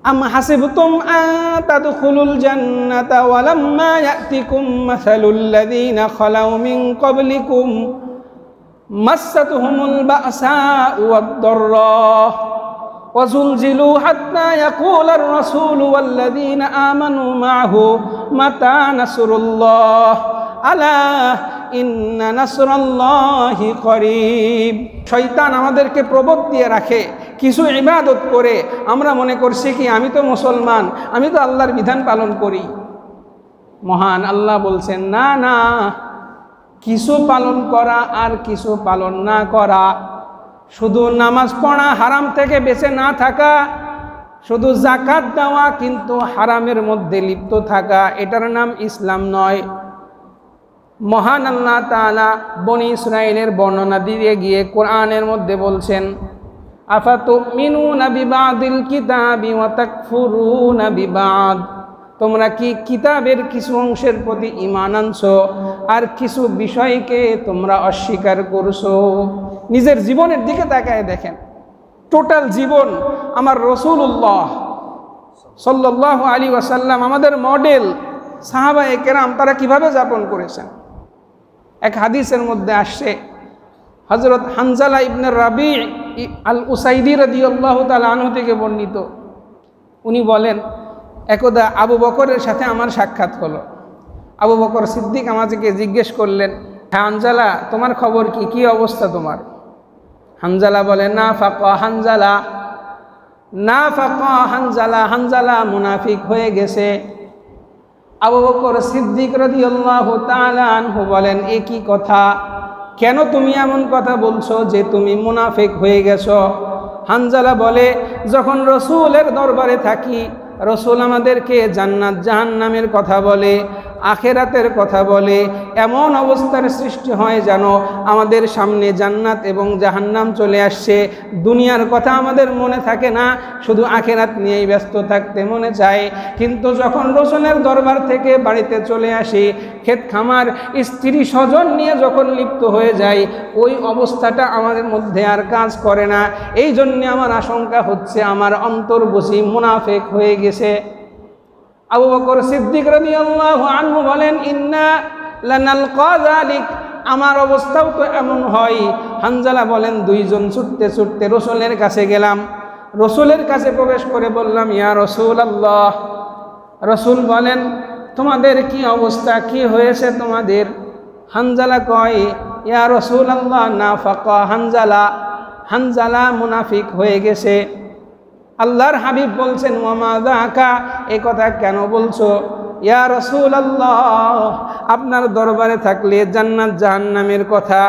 আম হাসিবতুম আন তাদখুলুল জান্নাতা ওয়ালাম্মা ইয়াতিকুম মাসালুল লাযীনা খালাউ মিন ক্বাবলিকুম মাসসাতুহুমুল বা'সাউ ওয়াদ-দাররা ওয়াযুলজিলু হাত্তা ইয়াকুলার রাসূলু ওয়াল্লাযীনা আমানু মা'হু মাতা নাসরুল্লাহ আলা ইন্না নাসরাল্লাহি করিব। শয়তান আমাদেরকে প্রবোধ দিয়ে রাখে, কিছু ইবাদত করে আমরা মনে করছি কি আমি তো মুসলমান, আমি তো আল্লাহর বিধান পালন করি। মহান আল্লাহ বলছেন না না, কিছু পালন করা আর কিছু পালন না করা, শুধু নামাজ পড়া, হারাম থেকে বেঁচে না থাকা, শুধু যাকাত দেওয়া কিন্তু হারামের মধ্যে লিপ্ত থাকা, এটার নাম ইসলাম নয়। মহান আল্লাহ তাআলা বনি ইসরাইলের বর্ণনা দিয়ে গিয়ে কোরআনের মধ্যে বলছেন আফাতুমিনুনা বিবাদিল কিতাবি ওয়া তাকফুরুনা বিবাদ, তোমরা কি কিতাবের কিছু অংশের প্রতি ঈমান আনছো আর কিছু বিষয়কে তোমরা অস্বীকার করছো। নিজের জীবনের দিকে তাকায় দেখেন, টোটাল জীবন আমার রাসূলুল্লাহ সাল্লাল্লাহু আলাইহি ওয়াসাল্লাম আমাদের মডেল, সাহাবায়ে কেরাম তারা কিভাবে যাপন করেছেন। এক হাদিসের মধ্যে আসছে হযরত হানজালা ইবনে রাবি আল উসাইদি রাদিয়াল্লাহু তাআলা আনহু থেকে বর্ণিত, উনি বলেন একদা আবু বকরের সাথে আমার সাক্ষাৎ হলো। আবু বকর সিদ্দিক আমাকে জিজ্ঞেস করলেন, হ্যাঁ হানজালা তোমার খবর কি, কি অবস্থা তোমার? হানজালা বলে না ফাকা হানজালা, না ফাকা হানজালা, হানজালা মুনাফিক হয়ে গেছে। আবু বকর সিদ্দিক রাদিয়াল্লাহু তাআলা আনহু বলেন এ কি কথা, কেন তুমি এমন কথা বলছো যে তুমি মুনাফিক হয়ে গেছো? হানজালা বলে যখন রসুলের দরবারে থাকি রসুল আমাদেরকে জান্নাত জাহান্নামের কথা বলে, আখেরাতের কথা বলে, এমন অবস্থার সৃষ্টি হয় যেন আমাদের সামনে জান্নাত এবং জাহান্নাম চলে আসছে, দুনিয়ার কথা আমাদের মনে থাকে না, শুধু আখেরাত নিয়েই ব্যস্ত থাকতে মনে চায়। কিন্তু যখন রসুলের দরবার থেকে বাড়িতে চলে আসি, ক্ষেত খামার স্ত্রী স্বজন নিয়ে যখন লিপ্ত হয়ে যায়, ওই অবস্থাটা আমাদের মধ্যে আর কাজ করে না। এই জন্যে আমার আশঙ্কা হচ্ছে আমার অন্তর বুঝি মুনাফিক হয়ে গেছে। আবু বকর সিদ্দিক রাদিয়াল্লাহু আনহু বলেন ইন্না লানালকা যালিক, আমার অবস্থাও তো এমন হয়। হানজালা বলেন দুইজন ছুটতে ছুটতে রসুলের কাছে গেলাম, রসুলের কাছে প্রবেশ করে বললাম ইয়া রাসূলুল্লাহ। রসুল বলেন তোমাদের কি অবস্থা, কি হয়েছে তোমাদের? হানজালা কয় ইয়া রাসূলুল্লাহ নাফাকা হানজালা, হানজালা মুনাফিক হয়ে গেছে। আল্লাহর হাবিব বলছেন ওয়ামা যাকা, এই কথা কেন বলছো? ইয়া রাসূলুল্লাহ আপনার দরবারে থাকলে জান্নাত জাহান্নামের কথা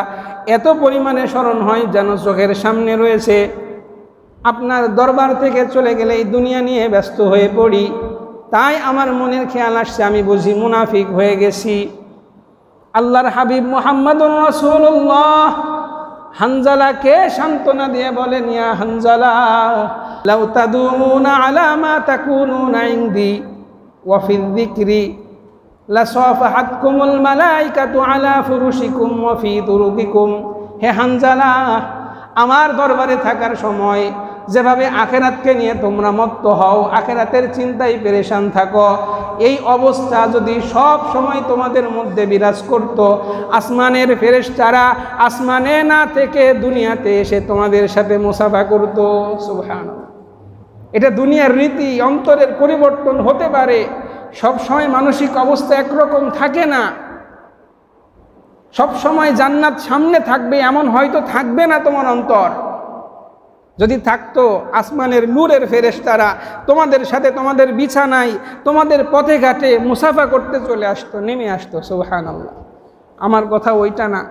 এত পরিমাণে স্মরণ হয় যেন চোখের সামনে রয়েছে, আপনার দরবার থেকে চলে গেলে এই দুনিয়া নিয়ে ব্যস্ত হয়ে পড়ি, তাই আমার মনের খেয়াল আসছে আমি বুঝি মুনাফিক হয়ে গেছি। আল্লাহর হাবিব মুহাম্মাদুর রাসূলুল্লাহ হানজালাকে সান্ত্বনা দিয়ে বলেন ইয়া হানজালা লাউ তাদুমুনা আলা মা তাকুনুনা ইনদি ওয়া ফি যিকরি লাসাফাহাতকুমুল মালাইকাতু আলা ফুরুশিকুম ওয়া ফি তুরুকিকুম। হে হানজালা, আমার দরবারে থাকার সময় যেভাবে আখেরাতকে নিয়ে তোমরা মত্ত হও, আখেরাতের চিন্তায় পেরেশান থাকো, এই অবস্থা যদি সব সময় তোমাদের মধ্যে বিরাজ করত, আসমানের ফেরেশতারা আসমানে না থেকে দুনিয়াতে এসে তোমাদের সাথে মুসাফা করত। সুবহানাল্লাহ, এটা দুনিয়ার রীতি, অন্তরের পরিবর্তন হতে পারে, সব সময় মানসিক অবস্থা একরকম থাকে না। সব সময় জান্নাত সামনে থাকবে এমন হয়তো থাকবে না তোমার অন্তর। যদি থাকতো আসমানের নূরের ফেরেশতারা তোমাদের সাথে তোমাদের বিছানায় তোমাদের পথে ঘাটে মুসাফা করতে চলে আসতো, নেমে আসতো। সুবহানাল্লাহ, আমার কথা ওইটা না।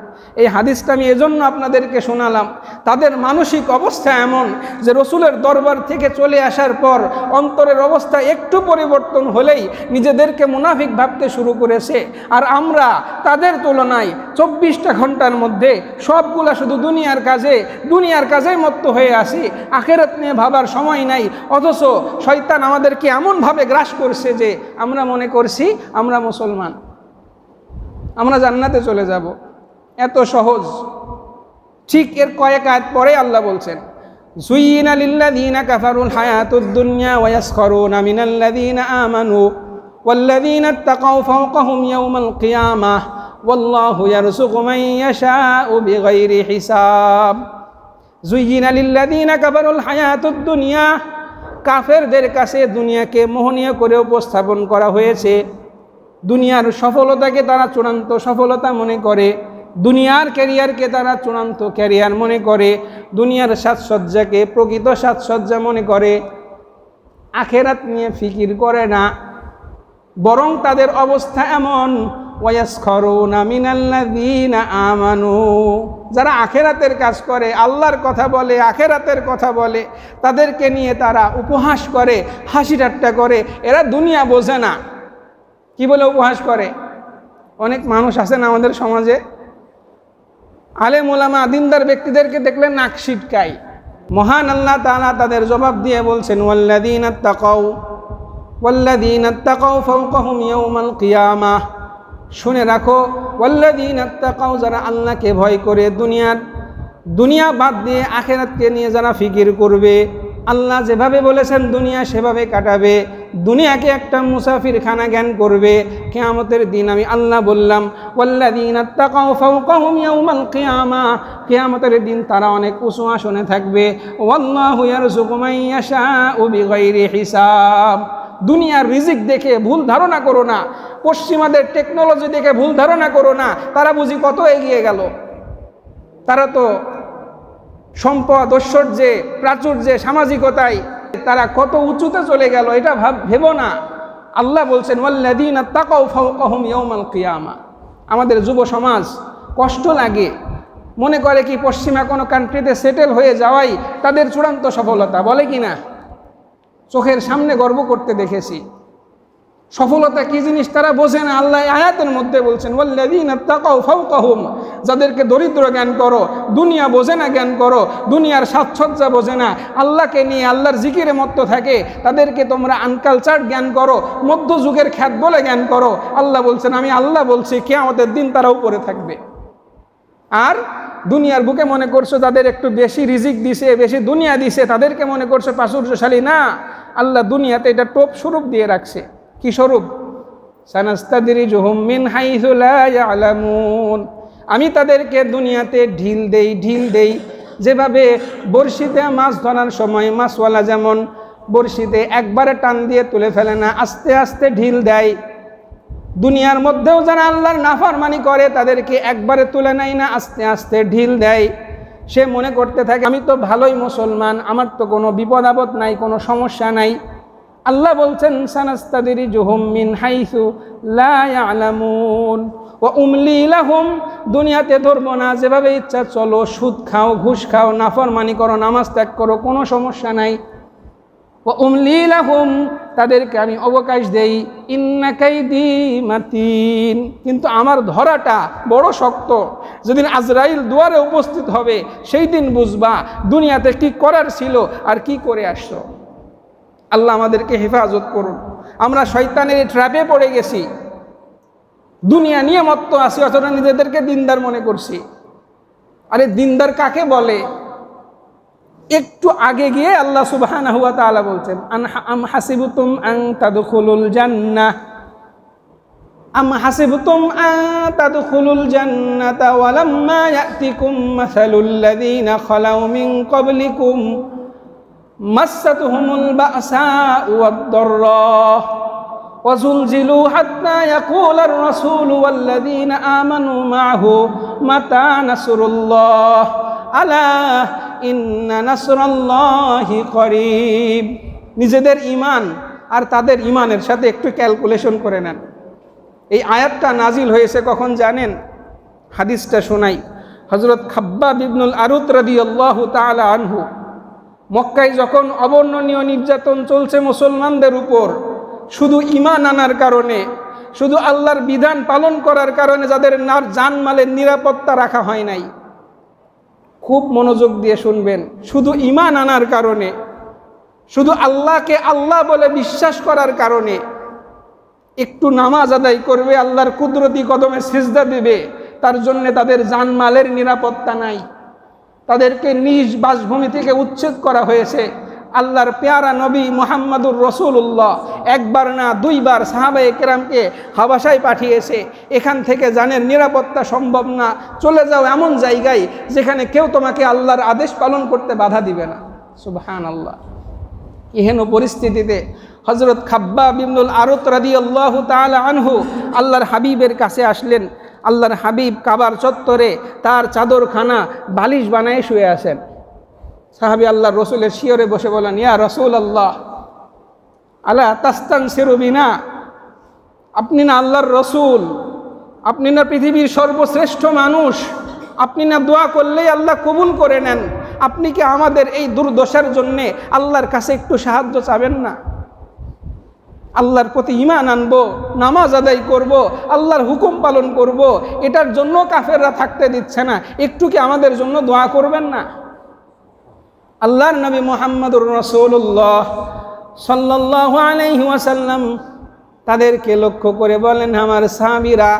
এই হাদিসটা আমি এজন্য আপনাদেরকে শোনালাম, তাদের মানসিক অবস্থা এমন যে রসুলের দরবার থেকে চলে আসার পর অন্তরের অবস্থা একটু পরিবর্তন হলেই নিজেদেরকে মুনাফিক ভাবতে শুরু করেছে। আর আমরা তাদের তুলনায় 24টা ঘন্টার মধ্যে সবগুলা শুধু দুনিয়ার কাজেই মত্ত হয়ে আসি, আখেরাত নিয়ে ভাবার সময় নাই। অথচ শয়তান আমাদেরকে এমনভাবে গ্রাস করছে যে আমরা মনে করছি আমরা মুসলমান, আমরা জান্নাতে চলে যাব, এত সহজ। ঠিক এর কয়েক আয়াত পরে আল্লাহ বলছেন زين للذين كفروا الحياة الدنيا ويسخرون من الذين آمنوا والذين اتقوا فوقهم يوم القيامة والله يرزق من يشاء بغير حساب زين للذين كفروا الحياة الدنيا কাফেরদের কাছে দুনিয়াকে মোহনীয় করে উপস্থাপন করা হয়েছে। দুনিয়ার সফলতাকে তারা চূড়ান্ত সফলতা মনে করে, দুনিয়ার ক্যারিয়ারকে তারা চূড়ান্ত ক্যারিয়ার মনে করে, দুনিয়ার সাজসজ্জাকে প্রকৃত সাজসজ্জা মনে করে, আখেরাত নিয়ে ফিকির করে না। বরং তাদের অবস্থা এমন, ওয়ায়াসখারুনা মিনাল্লাযীনা আমানু, যারা আখেরাতের কাজ করে, আল্লাহর কথা বলে, আখেরাতের কথা বলে, তাদেরকে নিয়ে তারা উপহাস করে, হাসি ঠাট্টা করে। এরা দুনিয়া বোঝে না। কি বলে উপহাস করে? অনেক মানুষ আছেন আমাদের সমাজে, আলেম ওলামা দিনদার ব্যক্তিদেরকে দেখলে নাক সিটকায়। মহান আল্লাহ তাআলা তাদের জবাব দিয়ে বলছেন, ওয়াল্লাযীনা তাকাউ ফাওকাহুম ইয়াওমাল কিয়ামাহ। শুনে রাখো, ওয়াল্লাযীনা তাকাউ, যারা আল্লাহকে ভয় করে, দুনিয়া বাদ দিয়ে আখিরাতকে নিয়ে যারা ফিকির করবে, আল্লাহ যেভাবে বলেছেন দুনিয়া সেভাবে কাটাবে, দুনিয়াকে একটা মুসাফির খানা জ্ঞান করবে। কিয়ামতের দিন আমি আল্লাহ বললাম, ওয়াল্লাযীনা তাকাউ ফাওকাহুম ইয়াওমাল কিয়ামাহ, কিয়ামতের দিন তারা অনেক উঁচু আসনে থাকবে। ওয়াল্লাহু ইয়ারযুকু মান ইয়াশাউ বিগাইরি হিসাব। দুনিয়ার রিজিক দেখে ভুল ধারণা করো না, পশ্চিমাদের টেকনোলজি দেখে ভুল ধারণা করো না। তারা বুঝি কত এগিয়ে গেল, তারা তো সম্পদ, ঐশ্বর্যে, প্রাচুর্যে, সামাজিকতায় তারা কত উঁচুতে চলে গেল, এটা ভেবো না। আল্লাহ বলছেন, ওয়াল্লাযীনা তাকাউ ফাওকাহুম ইয়াওমাল কিয়ামাহ। আমাদের যুব সমাজ কষ্ট লাগে, মনে করে কি পশ্চিমা কোনো কান্ট্রিতে সেটেল হয়ে যাওয়াই তাদের চূড়ান্ত সফলতা, বলে কি না? চোখের সামনে গর্ব করতে দেখেছি। সফলতা কি জিনিস তারা বোঝে না। আল্লাহ আয়াতের মধ্যে বলছেন, ওয়াল্লাযীনা তাকাউ ফাওকাহুম, যাদেরকে দরিদ্র জ্ঞান করো, দুনিয়া বোঝে না জ্ঞান করো, দুনিয়ার সাজসজ্জা বোঝে না, আল্লাহকে নিয়ে আল্লাহর জিকিরে মত্ত থাকে, তাদেরকে তোমরা আনকালচার্ড জ্ঞান করো, মধ্যযুগের খ্যাত বলে জ্ঞান করো। আল্লাহ বলছেন, আমি আল্লাহ বলছি, কিয়ামতের দিন তারা উপরে থাকবে। আর দুনিয়ার বুকে মনে করছো যাদের একটু বেশি রিজিক দিছে, বেশি দুনিয়া দিছে, তাদেরকে মনে করছো প্রাচুর্যশালী। না, আল্লাহ দুনিয়াতে এটা টোপ স্বরূপ দিয়ে রাখছে। কি স্বরূপ? সানাস্তাদরিজুহুম মিন হাইসু লা ইয়ালামুন। আমি তাদেরকে দুনিয়াতে ঢিল দেই। যেভাবে বড়শিতে মাছ ধরার সময় মাছওয়ালা যেমন বড়শিতে একবারে টান দিয়ে তুলে ফেলে না, আস্তে আস্তে ঢিল দেয়, দুনিয়ার মধ্যেও যারা আল্লাহর নাফরমানি করে তাদেরকে একবারে তুলে নেয় না, আস্তে আস্তে ঢিল দেয়। সে মনে করতে থাকে আমি তো ভালোই মুসলমান, আমার তো কোনো বিপদ আপদ নাই, কোনো সমস্যা নাই। আল্লাহ বলছেন, সানাস্তাদরিজুহুম মিন হাইসু লা ইয়ালামুন ওয়া উমলি লাহুম। দুনিয়াতে ধরবো না, যেভাবে ইচ্ছা চলো, সুদ খাও, ঘুষ খাও, নাফরমানি করো, নামাজ ত্যাগ করো, কোনো সমস্যা নাই। ওয়া উমলি লাহুম, তাদেরকে আমি অবকাশ দেই। ইন্না কাইদি মাতিন, কিন্তু আমার ধরাটা বড় শক্ত। যেদিন আজরাইল দুয়ারে উপস্থিত হবে সেই দিন বুঝবা দুনিয়াতে কি করার ছিল আর কি করে আসছো। আল্লাহ আমাদেরকে হেফাজত করুন। আমরা শয়তানের ট্র্যাপে পড়ে গেছি, দুনিয়া নিয়ে মত্ত আছি, অথচ নিজেদেরকে দিনদার মনে করছি। আরে দিনদার কাকে বলে? একটু আগে গিয়ে আল্লাহ সুবহানাহু ওয়া তাআলা বলছেন, আম হাসিবতুম আন তাদখুলুল জান্নাহ, আম হাসিবতুম আন তাদখুলুল জান্নাতা ওয়া লাম্মা ইয়াতিকুম মাসালুল লাযীনা খালাউ মিন ক্বাবলিকুম মাসাতুহুমুল বাসাউ ওয়াদ-দাররা ওয়া যুলজিলু হাত্তা ইয়াকুলার রাসূলু ওয়াল্লাযীনা আমানু মা'হু মাতা নাসরুল্লাহ আলা ইন্না নাসরাল্লাহি করিব। নিজেদের ঈমান আর তাদের ঈমানের সাথে একটু ক্যালকুলেশন করে নেন। এই আয়াতটা নাজিল হয়েছে কখন জানেন? হাদিসটা শোনাই। হযরত খাব্বাব ইবনুল আরুত রাদিয়াল্লাহু তাআলা আনহু, মক্কায় যখন অবর্ণনীয় নির্যাতন চলছে মুসলমানদের উপর, শুধু ঈমান আনার কারণে, শুধু আল্লাহর বিধান পালন করার কারণে যাদের জানমালের নিরাপত্তা রাখা হয় নাই, খুব মনোযোগ দিয়ে শুনবেন, শুধু ঈমান আনার কারণে, শুধু আল্লাহকে আল্লাহ বলে বিশ্বাস করার কারণে, একটু নামাজ আদায় করবে, আল্লাহর কুদরতি কদমে সিজদা দিবে, তার জন্য তাদের জানমালের নিরাপত্তা নাই। তাদেরকে নিজ বাসভূমি থেকে উচ্ছেদ করা হয়েছে। আল্লাহর পেয়ারা নবী মুহাম্মদুর রাসূলুল্লাহ একবার না দুইবার সাহাবায়ে কেরামকে হাবাসায় পাঠিয়েছে। এখান থেকে জানের নিরাপত্তা সম্ভব না, চলে যাও এমন জায়গায় যেখানে কেউ তোমাকে আল্লাহর আদেশ পালন করতে বাধা দিবে না। সুবহানাল্লাহ। এহেন পরিস্থিতিতে হযরত খাব্বাব ইবনুল আরত রাদিয়াল্লাহু তাআলা আনহু আল্লাহর হাবিবের কাছে আসলেন। আল্লাহর হাবিব কাবার চত্বরে তার চাদরখানা বালিশ বানায় শুয়ে আছেন। সাহাবী আল্লাহর রসুলের শিয়রে বসে বলেন, ইয়া রাসূলুল্লাহ আলা তাস্তানসিরু বিনা, আপনি না আল্লাহর রসুল, আপনি না পৃথিবীর সর্বশ্রেষ্ঠ মানুষ, আপনি না দোয়া করলেই আল্লাহ কবুল করে নেন, আপনি কি আমাদের এই দুর্দশার জন্যে আল্লাহর কাছে একটু সাহায্য চাবেন না? আল্লাহর প্রতি ঈমান আনবো, নামাজ আদায় করব, আল্লাহর হুকুম পালন করব, এটার জন্য কাফেররা থাকতে দিচ্ছে না, একটু কি আমাদের জন্য দোয়া করবেন না? আল্লাহর নবী মুহাম্মদুর রাসূলুল্লাহ সাল্লাল্লাহু আলাইহি ওয়াসাল্লাম তাদেরকে লক্ষ্য করে বলেন, আমার সাহাবীরা,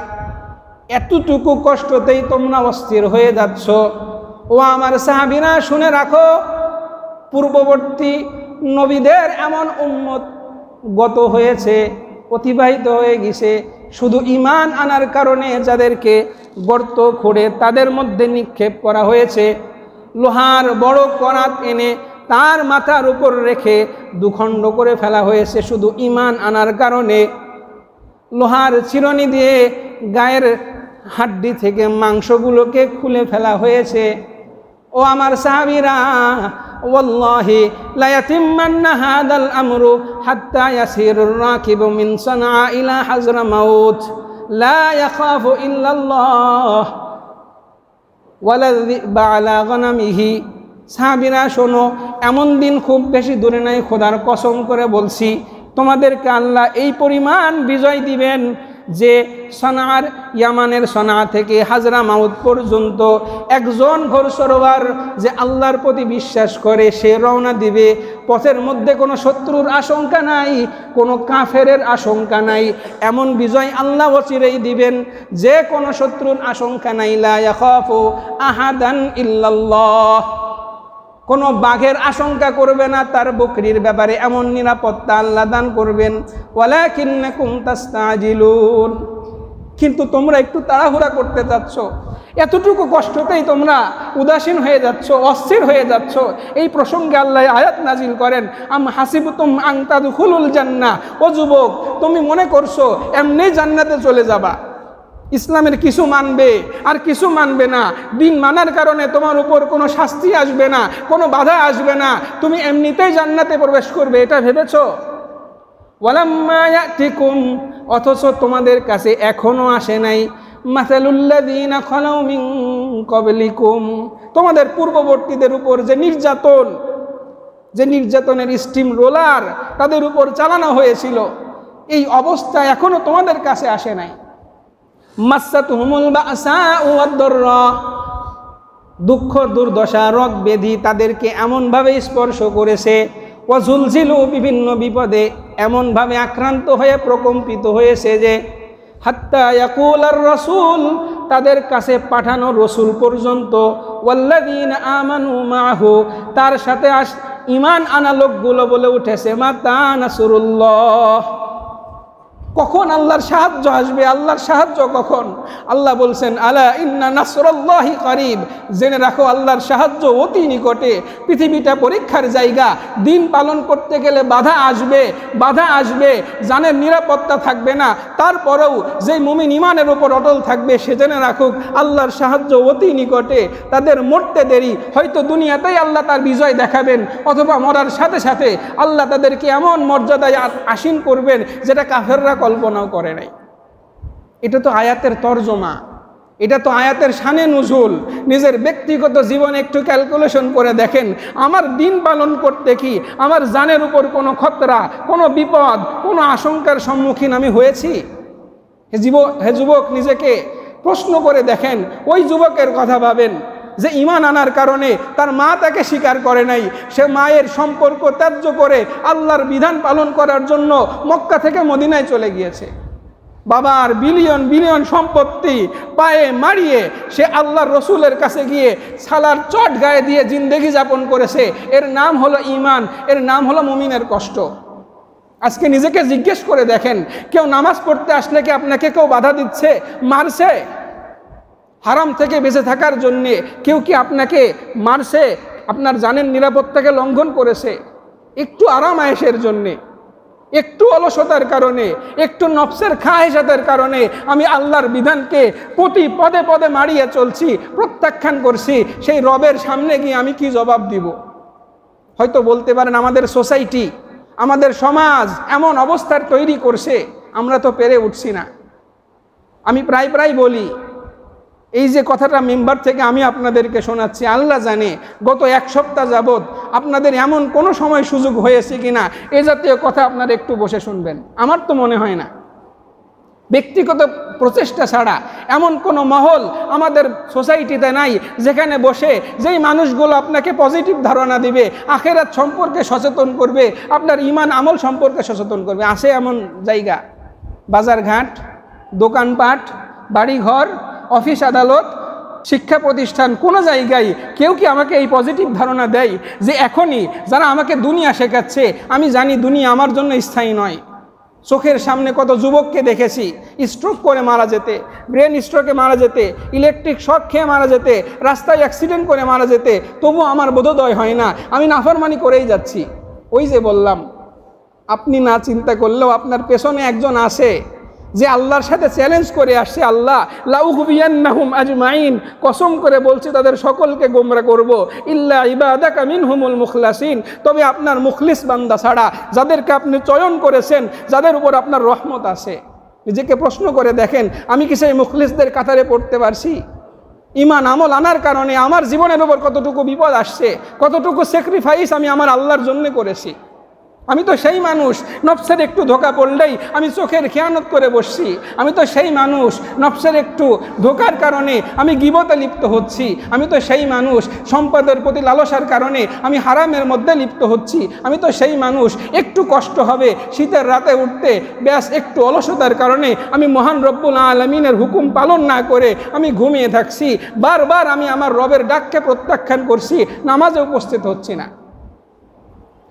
এতটুকু কষ্টতেই তোমরা অস্থির হয়ে যাচ্ছ? ও আমার সাহাবীরা, শুনে রাখো, পূর্ববর্তী নবীদের এমন উম্মত গত হয়েছে, অতিবাহিত হয়ে গেছে, শুধু ঈমান আনার কারণে যাদেরকে গর্ত খুঁড়ে তাদের মধ্যে নিক্ষেপ করা হয়েছে, লোহার বড় করাত এনে তার মাথার উপর রেখে দুখণ্ড করে ফেলা হয়েছে শুধু ঈমান আনার কারণে, লোহার চিরুনি দিয়ে গায়ের হাড্ডি থেকে মাংসগুলোকে খুলে ফেলা হয়েছে। ও আমার সাহাবীরা, ওয়াল্লাহি লা ইয়াতিম্মান্না হাদাল আমরু হাত্তা ইয়াসিরুর রাকিবু মিন সানআ ইলা হাজরামাউত লা ইয়াখাফু ইল্লাল্লাহ ওয়ালা যিবা আলা গনামিহি। সাহাবীরা শোনো, এমন দিন খুব বেশি দূরে নাই, খোদার কসম করে বলছি, তোমাদেরকে আল্লাহ এই পরিমাণ বিজয় দিবেন যে সানার, ইয়ামানের সানা থেকে হাজরামাউত পর্যন্ত একজন ঘোড়সওয়ার যে আল্লাহর প্রতি বিশ্বাস করে সে রওনা দিবে, পথের মধ্যে কোনো শত্রুর আশঙ্কা নাই, কোনো কাফেরের আশঙ্কা নাই, এমন বিজয় আল্লাহ অচিরেই দিবেন যে কোনো শত্রুর আশঙ্কা নাই। লা ইয়াখাফু আহাদান ইল্লাল্লাহ, কোনো বাঘের আশঙ্কা করবে না, তার বকরির ব্যাপারে এমন নিরাপত্তা আল্লাহ দান করবেন। ওয়ালাকিন্নাকুম তাস্তাজিলুন, কিন্তু তোমরা একটু তাড়াহুড়া করতে যাচ্ছ, এতটুকু কষ্টতেই তোমরা উদাসীন হয়ে যাচ্ছ, অস্থির হয়ে যাচ্ছ। এই প্রসঙ্গে আল্লাহ আয়াত নাজিল করেন, আম হাসিবতুম আন তাদখুলুল জান্নাহ, ও যুবক, তুমি মনে করছো এমনি জান্নাতে চলে যাবা? ইসলামের কিছু মানবে আর কিছু মানবে না, দিন মানার কারণে তোমার উপর কোনো শাস্তি আসবে না, কোনো বাধা আসবে না, তুমি এমনিতেই জান্নাতে প্রবেশ করবে, এটা ভেবেছো? ওয়ালাম্মা ইয়াতিকুম, অথচ তোমাদের কাছে এখনো আসে নাই মাসালুল্লাযীনা খালাউ মিন ক্বাবলিকুম, তোমাদের পূর্ববর্তীদের উপর যে নির্যাতন, যে নির্যাতনের স্টিম রোলার তাদের উপর চালানো হয়েছিল, এই অবস্থা এখনো তোমাদের কাছে আসে নাই। মাসাতুহুমুল বাসাউ ওয়াদ-দাররা, দুঃখ দুর্দশা রোগ ব্যাধি তাদেরকে এমনভাবে স্পর্শ করেছে, ওয়াজুলজিলু, বিভিন্ন বিপদে এমনভাবে আক্রান্ত হয়ে প্রকম্পিত হয়েছে যে হাত্তা ইয়াকুলার রাসূল, তাদের কাছে পাঠানো রসুল পর্যন্ত, ওয়াল্লাযীনা আমানু মাআহু, তার সাথে ঈমান আনা লোকগুলো বলে উঠেছে, মাতা নাসরুল্লাহ, কখন আল্লাহর সাহায্য আসবে, আল্লাহর সাহায্য কখন? আল্লাহ বলছেন, আলা ইন্না নাসরাল্লাহি করিব, জেনে রাখো আল্লাহর সাহায্য অতি নিকটে। পৃথিবীটা পরীক্ষার জায়গা, দিন পালন করতে গেলে বাধা আসবে, বাধা আসবে, জানের নিরাপত্তা থাকবে না, তারপরেও যে মুমিন ঈমানের উপর অটল থাকবে সে জেনে রাখুক আল্লাহর সাহায্য অতি নিকটে। তাদের মরতে দেরি, হয়তো দুনিয়াতেই আল্লাহ তার বিজয় দেখাবেন, অথবা মরার সাথে সাথে আল্লাহ তাদেরকে এমন মর্যাদায় আসীন করবেন যেটা কাফেররা কল্পনাও করে নাই। এটা তো আয়াতের তর্জমা, এটা তো আয়াতের শানে নুজুল। নিজের ব্যক্তিগত জীবনে একটু ক্যালকুলেশন করে দেখেন, আমার দিন পালন করতে কি আমার জানের উপর কোনো খতরা, কোনো বিপদ, কোনো আশঙ্কার সম্মুখীন আমি হয়েছি? হে যুবক, নিজেকে প্রশ্ন করে দেখেন। ওই যুবকের কথা ভাবেন যে ঈমান আনার কারণে তার মা তাকে স্বীকার করে নাই, সে মায়ের সম্পর্ক ত্যায্য করে আল্লাহর বিধান পালন করার জন্য মক্কা থেকে মদিনায় চলে গিয়েছে। বাবার বিলিয়ন বিলিয়ন সম্পত্তি পায়ে মারিয়ে সে আল্লাহর রসুলের কাছে গিয়ে সালার চট গায়ে দিয়ে জিন্দেগি যাপন করেছে। এর নাম হলো ঈমান, এর নাম হলো মুমিনের কষ্ট। আজকে নিজেকে জিজ্ঞেস করে দেখেন, কেউ নামাজ পড়তে আসলে কি আপনাকে কেউ বাধা দিচ্ছে, মারছে? হারাম থেকে বেঁচে থাকার জন্যে কেউ কি আপনাকে মারছে? আপনার জানের নিরাপত্তাকে লঙ্ঘন করেছে? একটু আরাম আয়েশের জন্যে, একটু অলসতার কারণে, একটু নফসের খাহেসাতের কারণে আমি আল্লাহর বিধানকে প্রতি পদে পদে মারিয়ে চলছি, প্রত্যাখ্যান করছি। সেই রবের সামনে গিয়ে আমি কি জবাব দিব? হয়তো বলতে পারেন আমাদের সোসাইটি, আমাদের সমাজ এমন অবস্থার তৈরি করছে, আমরা তো পেরে উঠছি না। আমি প্রায় প্রায় বলি, এই যে কথাটা মেম্বার থেকে আমি আপনাদেরকে শোনাচ্ছি, আল্লাহ জানে গত এক সপ্তাহ যাবৎ আপনাদের এমন কোনো সময় সুযোগ হয়েছে কিনা এ জাতীয় কথা আপনারা একটু বসে শুনবেন। আমার তো মনে হয় না। ব্যক্তিগত প্রচেষ্টা ছাড়া এমন কোনো মহল আমাদের সোসাইটিতে নাই যেখানে বসে যেই মানুষগুলো আপনাকে পজিটিভ ধারণা দিবে, আখেরাত সম্পর্কে সচেতন করবে, আপনার ঈমান আমল সম্পর্কে সচেতন করবে। আছে এমন জায়গা? বাজারঘাট, দোকানপাট, বাড়িঘর, অফিস আদালত, শিক্ষা প্রতিষ্ঠান, কোনো জায়গায় কেউ কি আমাকে এই পজিটিভ ধারণা দেয় যে এখনই যারা আমাকে দুনিয়া শেখাচ্ছে, আমি জানি দুনিয়া আমার জন্য স্থায়ী নয়। চোখের সামনে কত যুবককে দেখেছি স্ট্রোক করে মারা যেতে, ব্রেন স্ট্রোকে মারা যেতে, ইলেকট্রিক শক খেয়ে মারা যেতে, রাস্তায় অ্যাক্সিডেন্ট করে মারা যেতে, তবু আমার বোধোদয় হয় না, আমি নাফরমানি করেই যাচ্ছি। ওই যে বললাম, আপনি না চিন্তা করলেও আপনার পেছনে একজন আছে যে আল্লাহর সাথে চ্যালেঞ্জ করে আসছে, আল্লাহ লাউগবিয়ান্নাহুম আজমাইন, কসম করে বলছি তাদের সকলকে গোমরা করব, ইল্লা ইবাদাকা মিনহুমুল মুখলাসিন, তবে আপনার মুখলিস বান্দা ছাড়া, যাদেরকে আপনি চয়ন করেছেন, যাদের উপর আপনার রহমত আছে। নিজেকে প্রশ্ন করে দেখেন, আমি কি সেই মুখলিসদের কাতারে পড়তে পারছি? ঈমান আমল আনার কারণে আমার জীবনের উপর কতটুকু বিপদ আসছে, কতটুকু স্যাক্রিফাইস আমি আমার আল্লাহর জন্য করেছি। আমি তো সেই মানুষ, নফসের একটু ধোকা পড়লেই আমি চোখের খেয়ানত করে বসছি। আমি তো সেই মানুষ, নফসের একটু ধোকার কারণে আমি গীবতে লিপ্ত হচ্ছি। আমি তো সেই মানুষ, সম্পদের প্রতি লালসার কারণে আমি হারামের মধ্যে লিপ্ত হচ্ছি। আমি তো সেই মানুষ, একটু কষ্ট হবে শীতের রাতে উঠতে, ব্যাস একটু অলসতার কারণে আমি মহান রব্বুল আলামিনের হুকুম পালন না করে আমি ঘুমিয়ে থাকছি। বারবার আমি আমার রবের ডাককে প্রত্যাখ্যান করছি, নামাজে উপস্থিত হচ্ছি না।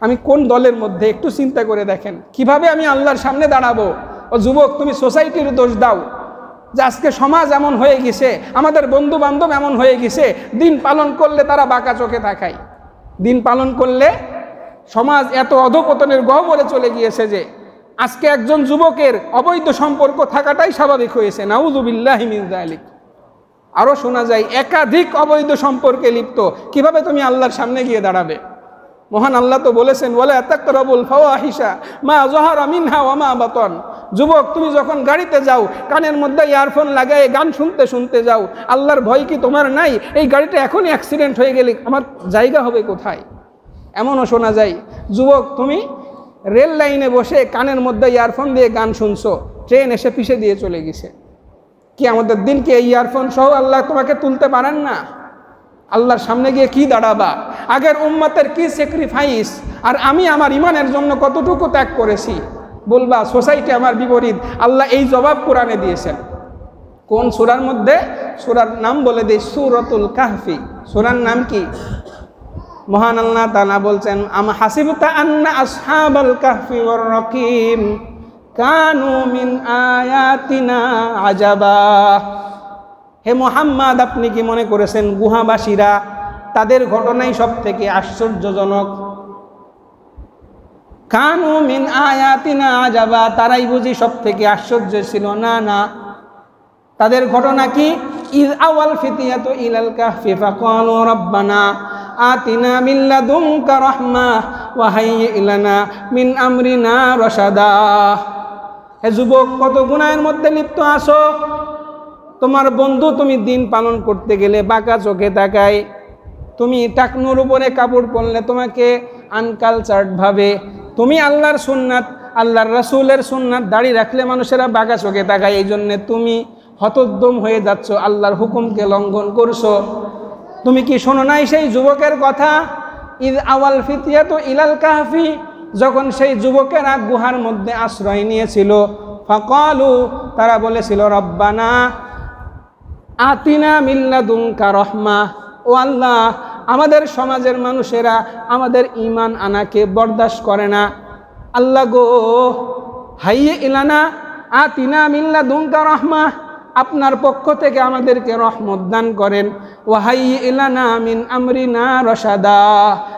আমি কোন দলের মধ্যে? একটু চিন্তা করে দেখেন, কিভাবে আমি আল্লাহর সামনে দাঁড়াবো? ও যুবক, তুমি সোসাইটির দোষ দাও যে আজকে সমাজ এমন হয়ে গেছে, আমাদের বন্ধু বান্ধব এমন হয়ে গেছে, দিন পালন করলে তারা বাঁকা চোখে তাকায়। দিন পালন করলে সমাজ এত অধপতনের গহ্বরে চলে গিয়েছে যে আজকে একজন যুবকের অবৈধ সম্পর্ক থাকাটাই স্বাভাবিক হয়েছে। নাউযুবিল্লাহি মিন যালিক। আরও শোনা যায় একাধিক অবৈধ সম্পর্কে লিপ্ত। কিভাবে তুমি আল্লাহর সামনে গিয়ে দাঁড়াবে? মহান আল্লাহ তো বলেছেন, ওয়ালা তাকরাবুল ফাওয়াহিশা মা যাহারা মিনহা ওয়া মা বাতান। যুবক, তুমি যখন গাড়িতে যাও কানের মধ্যে ইয়ারফোন লাগায় গান শুনতে শুনতে যাও। আল্লাহর ভয় কি তোমার নাই? এই গাড়িটা এখনই অ্যাক্সিডেন্ট হয়ে গেলে আমার জায়গা হবে কোথায়? এমনও শোনা যায়, যুবক তুমি রেল লাইনে বসে কানের মধ্যে ইয়ারফোন দিয়ে গান শুনছো, ট্রেন এসে পিষে দিয়ে চলে গেছে। কি আমাদের দিনকে এই ইয়ারফোন সহ আল্লাহ তোমাকে তুলতে পারেন না? আল্লাহর সামনে গিয়ে কি দাঁড়াবা? আগের উম্মতের কি স্যাক্রিফাইস, আর আমি আমার ইমানের জন্য কতটুকু ত্যাগ করেছি বলবা? সোসাইটি আমার বিপরীত। আল্লাহ এই জবাব কোরআনে দিয়েছেন। কোন সূরার মধ্যে? সূরার নাম বলে দেই, সূরাতুল কাহফি। সূরার নাম কি? মহান আল্লাহ তাআলা বলছেন, আম হাসিবতা আন্না আসহাবাল কাহফি ওয়ার রাকিম কানু মিন আয়াতিনা আজাবা। হে মুহাম্মদ, আপনি কি মনে করেছেন গুহাবাসীরা তাদের ঘটনাই সব থেকে আশ্চর্যজনক? কানু মিন আয়াতিনা আজাবা, তারাই বুঝি সব থেকে আশ্চর্য ছিল? না না, তাদের ঘটনা কি? ইয আওয়াল ফিতিয়াতু ইলাল কাহফি ফাকালু রাব্বানা আতিনা মিন লাদুনকা রাহমাহ ওয়া হাইয়্যি লানা মিন আমরিনা রাশাদা। হে যুবক, কত গুনাহের মধ্যে লিপ্ত আছো। তোমার বন্ধু তুমি দিন পালন করতে গেলে বাঁকা চোখে তাকায়, তুমি টাকনুর উপরে কাপড় পরলে তোমাকে আনকালচার্ড ভাবে, তুমি আল্লাহর সুন্নাত, আল্লাহর রাসূলের সুন্নাত দাড়ি রাখলে মানুষেরা বাঁকা চোখে তাকায়। এই জন্যে তুমি হতোদ্যম হয়ে যাচ্ছ, আল্লাহর হুকুমকে লঙ্ঘন করছো। তুমি কি শোনো নাই সেই যুবকের কথা? ইয আওয়াল ফিতিয়াতু ইলাল কাহফি, যখন সেই যুবকেরা গুহার মধ্যে আশ্রয় নিয়েছিল, ফাকালু, তারা বলেছিল রব্বানা আতিনা মিন লাদুনকা রাহমা, ও আল্লাহ আমাদের সমাজের মানুষেরা আমাদের ঈমান আনাকে বরদাস্ত করে না। আল্লাহ গো হাইয়ে ইলানা আতিনা মিন লাদুনকা রাহমা, আপনার পক্ষ থেকে আমাদেরকে রহমত দান করেন। ওয়াহাইয়ে ইলানা মিন আমরিনা রশাদা,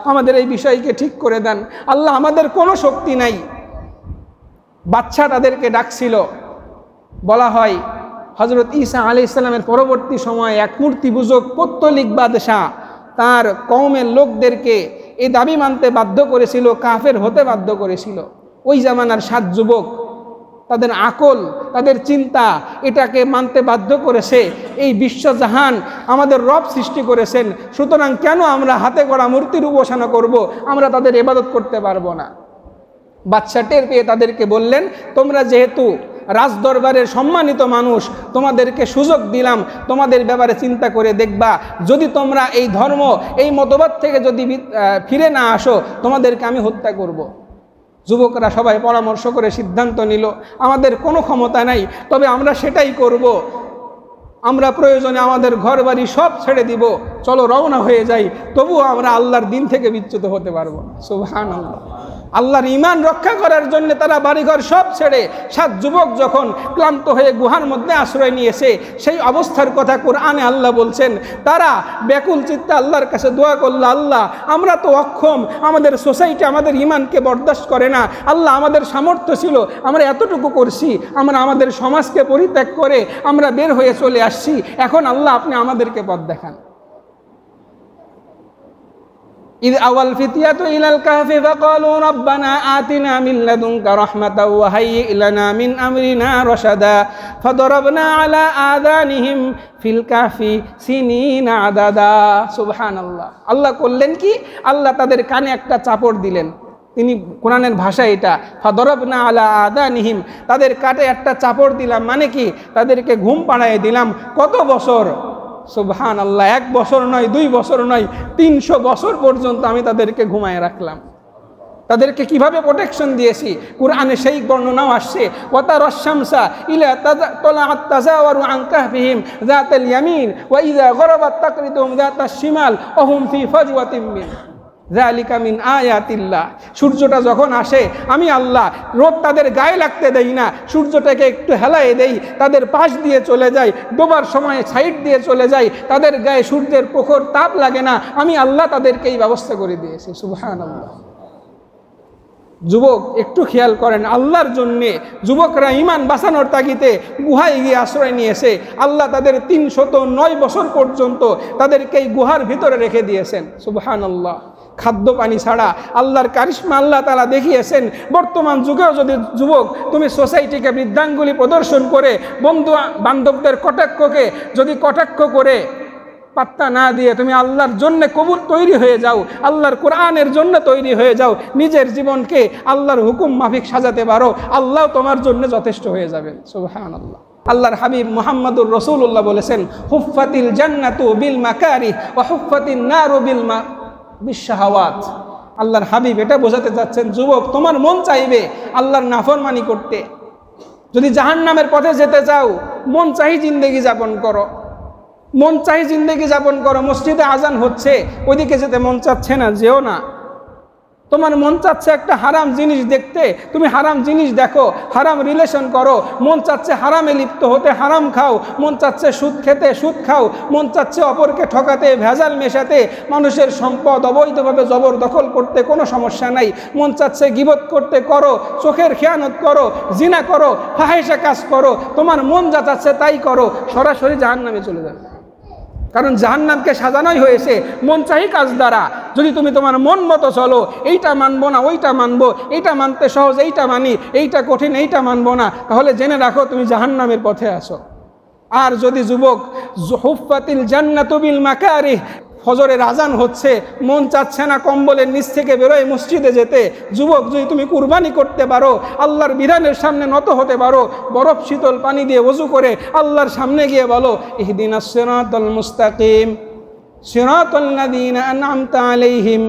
আমাদের এই বিষয়কে ঠিক করে দেন। আল্লাহ আমাদের কোনো শক্তি নাই। বাচ্চা তাদেরকে ডাকছিল। বলা হয় হযরত ঈসা আলাইহিস সালামের পরবর্তী সময়ে এক মূর্তি পূজক পৌত্তলিক বাদশাহ তার কওমের লোকদেরকে এই দাবি মানতে বাধ্য করেছিল, কাফের হতে বাধ্য করেছিল। ওই জামানার 7 যুবক, তাদের আকল, তাদের চিন্তা এটাকে মানতে বাধ্য করেছে এই বিশ্বজাহান আমাদের রব সৃষ্টি করেছেন, সুতরাং কেন আমরা হাতে গড়া মূর্তির উপাসনা করব, আমরা তাদের ইবাদত করতে পারবো না। বাদশা টের পেয়ে তাদেরকে বললেন, তোমরা যেহেতু রাজদরবারের সম্মানিত মানুষ, তোমাদেরকে সুযোগ দিলাম, তোমাদের ব্যাপারে চিন্তা করে দেখবা, যদি তোমরা এই ধর্ম এই মতবাদ থেকে যদি ফিরে না আসো, তোমাদেরকে আমি হত্যা করব। যুবকরা সবাই পরামর্শ করে সিদ্ধান্ত নিল, আমাদের কোনো ক্ষমতা নাই, তবে আমরা সেটাই করব। আমরা প্রয়োজনে আমাদের ঘর বাড়ি সব ছেড়ে দিব, চলো রওনা হয়ে যাই, তবুও আমরা আল্লাহর দিন থেকে বিচ্যুত হতে পারবো না। সুবহানাল্লাহ। আল্লাহর ঈমান রক্ষা করার জন্য তারা বাড়িঘর সব ছেড়ে 7 যুবক যখন ক্লান্ত হয়ে গুহার মধ্যে আশ্রয় নিয়েছে, সেই অবস্থার কথা কোরআনে আল্লাহ বলছেন। তারা ব্যাকুল চিত্তে আল্লাহর কাছে দোয়া করল, আল্লাহ আমরা তো অক্ষম, আমাদের সোসাইটি আমাদের ঈমানকে বরদাস্ত করে না। আল্লাহ আমাদের সামর্থ্য ছিল, আমরা এতটুকু করছি, আমরা আমাদের সমাজকে পরিত্যাগ করে আমরা বের হয়ে চলে আসছি, এখন আল্লাহ আপনি আমাদেরকে পথ দেখান। إذ أوى الفتية إلى الكهف فقالوا ربنا آتنا من لدنك رحمة وهيئ لنا من أمرنا رشدا فضربنا على آذانهم في الكهف سنين عددا سبحان الله। আল্লাহ করলেন কি, আল্লাহ তাদের কানে একটা চাপড় দিলেন। তিনি কোরআনের ভাষা এটা, ফাদরাবনা আলা আযানিহিম, তাদের কাটে একটা চাপড় দিলাম, মানে কি তাদেরকে ঘুম পাড়ায় দিলাম। কত বছর? সুবহানাল্লাহ, 1 বছর নয়, 2 বছর নয়, 300 বছর পর্যন্ত আমি তাদেরকে ঘুমায় রাখলাম। তাদেরকে কিভাবে প্রোটেকশন দিয়েছি কোরআনে সেই বর্ণনাও আসছে। ওয়াতারাশ শামসা ইলা তালাআত তাজাওয়ারু আন কাহফিহিম যাতাল ইয়ামিন ওয়া ইযা গরাবাত তাকরিদুহুম যাতাশ শিমাল ওয়া হুম ফি ফাজওয়াতিন মিন যালিকা মিন আয়াতিল্লাহ। সূর্যটা যখন আসে আমি আল্লাহ রোদ তাদের গায়ে লাগতে দেই না, সূর্যটাকে একটু হেলায়ে দেই, তাদের পাশ দিয়ে চলে যায়, ডোবার সময় সাইড দিয়ে চলে যায়, তাদের গায়ে সূর্যের প্রখর তাপ লাগে না, আমি আল্লাহ তাদেরকে এই ব্যবস্থা করে দিয়েছি। সুবহানাল্লাহ। যুবক একটু খেয়াল করেন, আল্লাহর জন্যে যুবকরা ঈমান বাঁচানোর তাগিদে গুহায় গিয়ে আশ্রয় নিয়েছে। আল্লাহ তাদের 309 বছর পর্যন্ত তাদেরকে এই গুহার ভিতরে রেখে দিয়েছেন। সুবহানাল্লাহ। খাদ্য পানি ছাড়া আল্লাহর কারিশমা আল্লাহ তাআলা দেখিয়েছেন। বর্তমান যুগেও যদি যুবক তুমি সোসাইটিকে বৃদ্ধাঙ্গুলি প্রদর্শন করে, বন্ধু বান্ধবদের কটাক্ষকে যদি কটাক্ষ করে পাত্তা না দিয়ে তুমি আল্লাহর জন্য কবুল তৈরি হয়ে যাও, আল্লাহর কোরআনের জন্য তৈরি হয়ে যাও, নিজের জীবনকে আল্লাহর হুকুম মাফিক সাজাতে পারো, আল্লাহ তোমার জন্য যথেষ্ট হয়ে যাবেন। সুবহানাল্লাহ। আল্লাহর হাবিব মুহাম্মদুর রাসূলুল্লাহ বলেছেন, হুফফাতিল জান্নাতু বিল মাকারিহ ওয়া হুফফাতিন নারু বিশ-শাহাওয়াত। আল্লাহর হাবিব এটা বোঝাতে যাচ্ছেন, যুবক তোমার মন চাইবে আল্লাহর নাফরমানি করতে। যদি জাহান্নামের পথে যেতে চাও, মন চাই জিন্দেগি যাপন করো, মন চাই জিন্দেগি যাপন করো। মসজিদে আজান হচ্ছে, ওইদিকে যেতে মন চাচ্ছে না, যেও না। তোমার মন চাচ্ছে একটা হারাম জিনিস দেখতে, তুমি হারাম জিনিস দেখো, হারাম রিলেশন করো। মন চাচ্ছে হারামে লিপ্ত হতে, হারাম খাও। মন চাচ্ছে সুদ খেতে, সুদ খাও। মন চাচ্ছে অপরকে ঠকাতে, ভেজাল মেশাতে, মানুষের সম্পদ অবৈধভাবে জবরদখল করতে, কোনো সমস্যা নাই। মন চাচ্ছে গীবত করতে, করো। চোখের খেয়ানত করো, জিনা করো, ফাহিশা কাজ করো। তোমার মন যা চাচ্ছে তাই করো, সরাসরি জাহান্নামে চলে যাবে। কারণ জাহান্নামকে সাজানোই হয়েছে মন চাই কাজ দ্বারা। যদি তুমি তোমার মন মতো চলো, এইটা মানবো না ওইটা মানবো, এইটা মানতে সহজ এইটা মানি, এইটা কঠিন এইটা মানবো না, তাহলে জেনে রাখো তুমি জাহান্নামের পথে আসো। আর যদি যুবক হুফফাতিল জান্নাতু বিল মাকারিহ, ফজরের আজান হচ্ছে, মন চাচ্ছে না কম্বলের নিচ থেকে বেরোয় মসজিদে যেতে, যুবক যদি তুমি কুরবানি করতে পারো, আল্লাহর বিধানের সামনে নত হতে পারো, বরফ শীতল পানি দিয়ে ওযু করে আল্লাহর সামনে গিয়ে বলো, ইহদিনাস সিরাতাল মুস্তাকিম সিরাতাল লাযীনা আন'আমতা আলাইহিম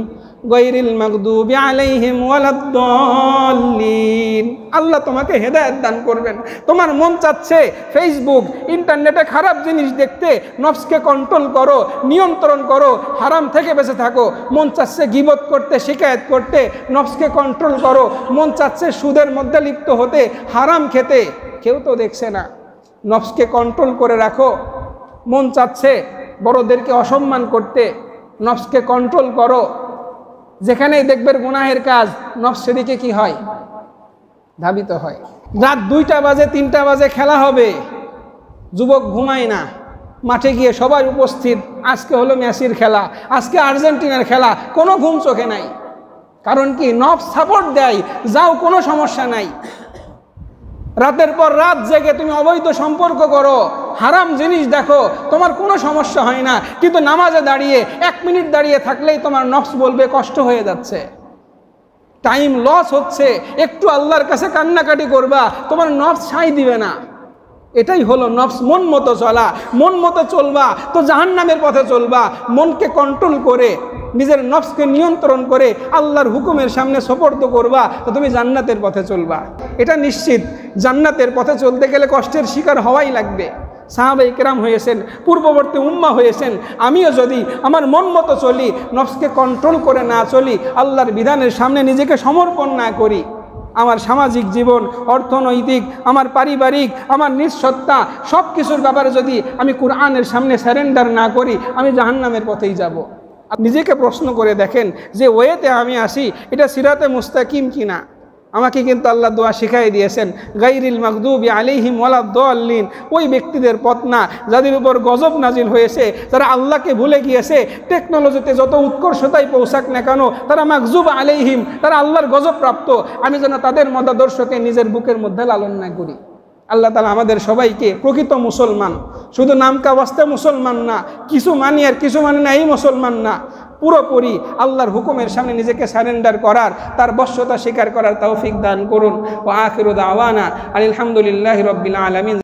গায়রিল মাগদুবি আলাইহিম ওয়ালাদ-দাল্লিন। আল্লাহ তোমাকে হেদায়েত দান করবেন। তোমার মন চাচ্ছে ফেসবুক ইন্টারনেটে খারাপ জিনিস দেখতে, নফসকে কন্ট্রোল করো, নিয়ন্ত্রণ করো, হারাম থেকে বেঁচে থাকো। মন চাচ্ছে গীবত করতে, শিকায়েত করতে, নফসকে কন্ট্রোল করো। মন চাচ্ছে সুদের মধ্যে লিপ্ত হতে, হারাম খেতে, কেউ তো দেখছে না, নফসকে কন্ট্রোল করে রাখো। মন চাচ্ছে বড়দেরকে অসম্মান করতে, নফসকে কন্ট্রোল করো। যেখানেই দেখবেন গুনাহের কাজ, নফস সেদিকে কি হয়? ধাবিত হয়। রাত 2টা বাজে 3টা বাজে খেলা হবে, যুবক ঘুমায় না, মাঠে গিয়ে সবাই উপস্থিত। আজকে হলো মেসির খেলা, আজকে আর্জেন্টিনার খেলা, কোনো ঘুম চোখে নাই। কারণ কি? নফস সাপোর্ট দেয়, যাও কোনো সমস্যা নাই। রাতের পর রাত জেগে তুমি অবৈধ সম্পর্ক করো, হারাম জিনিস দেখো, তোমার কোনো সমস্যা হয় না। কিন্তু নামাজে দাঁড়িয়ে 1 মিনিট দাঁড়িয়ে থাকলেই তোমার নফস বলবে কষ্ট হয়ে যাচ্ছে, টাইম লস হচ্ছে। একটু আল্লাহর কাছে কান্নাকাটি করবা, তোমার নফস সাই দিবে না। এটাই হলো নফস। মন মতো চলা, মন মতো চলবা তো জাহান্নামের পথে চলবা। মনকে কন্ট্রোল করে, নিজের নফসকে নিয়ন্ত্রণ করে আল্লাহর হুকুমের সামনে সোপর্দ করবা তো তুমি জান্নাতের পথে চলবা। এটা নিশ্চিত। জান্নাতের পথে চলতে গেলে কষ্টের শিকার হওয়াই লাগবে। সাহাবায়ে কেরাম হয়েছেন, পূর্ববর্তী উম্মাহ হয়েছেন। আমিও যদি আমার মন মতো চলি, নফসকে কন্ট্রোল করে না চলি, আল্লাহর বিধানের সামনে নিজেকে সমর্পণ না করি, আমার সামাজিক জীবন, অর্থনৈতিক, আমার পারিবারিক, আমার নিঃসত্তা সব কিছুর ব্যাপারে যদি আমি কুরআনের সামনে স্যারেন্ডার না করি, আমি জাহান্নামের পথেই যাব। নিজেকে প্রশ্ন করে দেখেন যে ওয়েতে আমি আসি এটা সিরাতে মুস্তাকিম কিনা। আমাকে কিন্তু আল্লাহ দোয়া শিখাই দিয়েছেন, গায়রিল মাগদুবি আলাইহিম ওয়ালাদ-দাল্লিন। ওই ব্যক্তিদের পথ না যাদের উপর গজব নাজিল হয়েছে, যারা আল্লাহকে ভুলে গিয়েছে। টেকনোলজিতে যত উৎকর্ষতায় পৌঁছাক না কেন, তারা মাগজুব আলাইহিম, তারা আল্লাহর গজব প্রাপ্ত। আমি যেন তাদের মতাদর্শকে নিজের বুকের মধ্যে লালন না করি। আল্লাহ তাআলা আমাদের সবাইকে প্রকৃত মুসলমান, শুধু নামকা ওয়াস্তে মুসলমান না, কিছু মানি আর কিছু মানি না এই মুসলমান না, পুরোপুরি আল্লাহর হুকুমের সামনে নিজেকে সারেন্ডার করার, তার বশ্যতা স্বীকার করার তৌফিক দান করুন। ওয়া আখিরু দাওয়ানা আলহামদুলিল্লাহি রাব্বিল আলামিন।